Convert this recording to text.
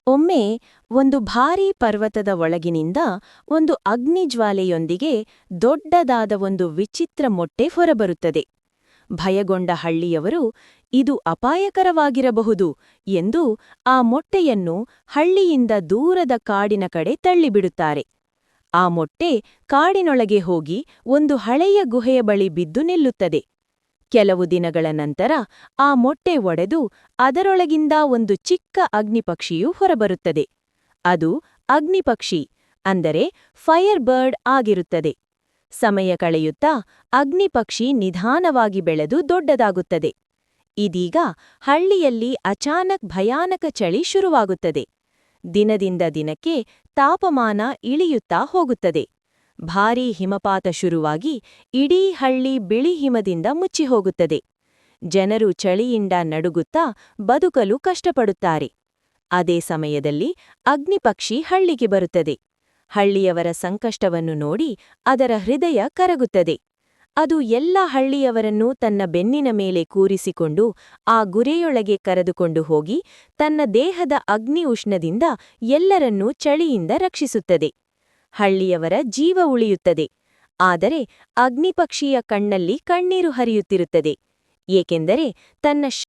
ಒಮ್ಮೆ ಒಂದು ಭಾರೀ ಪರ್ವತದ ಒಳಗಿನಿಂದ ಒಂದು ಅಗ್ನಿಜ್ವಾಲೆಯೊಂದಿಗೆ ದೊಡ್ಡದಾದ ಒಂದು ವಿಚಿತ್ರ ಮೊಟ್ಟೆ ಹೊರಬರುತ್ತದೆ. ಭಯಗೊಂಡ ಹಳ್ಳಿಯವರು ಇದು ಅಪಾಯಕರವಾಗಿರಬಹುದು ಎಂದು ಆ ಮೊಟ್ಟೆಯನ್ನು ಹಳ್ಳಿಯಿಂದ ದೂರದ ಕಾಡಿನ ಕಡೆ ತಳ್ಳಿಬಿಡುತ್ತಾರೆ. ಆ ಮೊಟ್ಟೆ ಕಾಡಿನೊಳಗೆ ಹೋಗಿ ಒಂದು ಹಳೆಯ ಗುಹೆಯ ಬಳಿ ಬಿದ್ದು ನಿಲ್ಲುತ್ತದೆ. ಕೆಲವು ದಿನಗಳ ನಂತರ ಆ ಮೊಟ್ಟೆ ಒಡೆದು ಅದರೊಳಗಿಂದ ಒಂದು ಚಿಕ್ಕ ಅಗ್ನಿಪಕ್ಷಿಯು ಹೊರಬರುತ್ತದೆ. ಅದು ಅಗ್ನಿಪಕ್ಷಿ, ಅಂದರೆ ಫೈರ್ ಬರ್ಡ್ ಆಗಿರುತ್ತದೆ. ಸಮಯ ಕಳೆಯುತ್ತಾ ಅಗ್ನಿಪಕ್ಷಿ ನಿಧಾನವಾಗಿ ಬೆಳೆದು ದೊಡ್ಡದಾಗುತ್ತದೆ. ಇದೀಗ ಹಳ್ಳಿಯಲ್ಲಿ ಅಚಾನಕ್ ಭಯಾನಕ ಚಳಿ ಶುರುವಾಗುತ್ತದೆ. ದಿನದಿಂದ ದಿನಕ್ಕೆ ತಾಪಮಾನ ಇಳಿಯುತ್ತಾ ಹೋಗುತ್ತದೆ. ಭಾರೀ ಹಿಮಪಾತ ಶುರುವಾಗಿ ಇಡೀ ಹಳ್ಳಿ ಬಿಳಿ ಹಿಮದಿಂದ ಮುಚ್ಚಿಹೋಗುತ್ತದೆ. ಜನರು ಚಳಿಯಿಂದ ನಡುಗುತ್ತಾ ಬದುಕಲು ಕಷ್ಟಪಡುತ್ತಾರೆ. ಅದೇ ಸಮಯದಲ್ಲಿ ಅಗ್ನಿಪಕ್ಷಿ ಹಳ್ಳಿಗೆ ಬರುತ್ತದೆ. ಹಳ್ಳಿಯವರ ಸಂಕಷ್ಟವನ್ನು ನೋಡಿ ಅದರ ಹೃದಯ ಕರಗುತ್ತದೆ. ಅದು ಎಲ್ಲ ಹಳ್ಳಿಯವರನ್ನೂ ತನ್ನ ಬೆನ್ನಿನ ಮೇಲೆ ಕೂರಿಸಿಕೊಂಡು ಆ ಗುರೆಯೊಳಗೆ ಕರೆದುಕೊಂಡು ಹೋಗಿ ತನ್ನ ದೇಹದ ಅಗ್ನಿ ಉಷ್ಣದಿಂದ ಎಲ್ಲರನ್ನೂ ಚಳಿಯಿಂದ ರಕ್ಷಿಸುತ್ತದೆ. ಹಳ್ಳಿಯವರ ಜೀವ ಉಳಿಯುತ್ತದೆ. ಆದರೆ ಅಗ್ನಿಪಕ್ಷಿಯ ಕಣ್ಣಲ್ಲಿ ಕಣ್ಣೀರು ಹರಿಯುತ್ತಿರುತ್ತದೆ, ಏಕೆಂದರೆ ತನ್ನ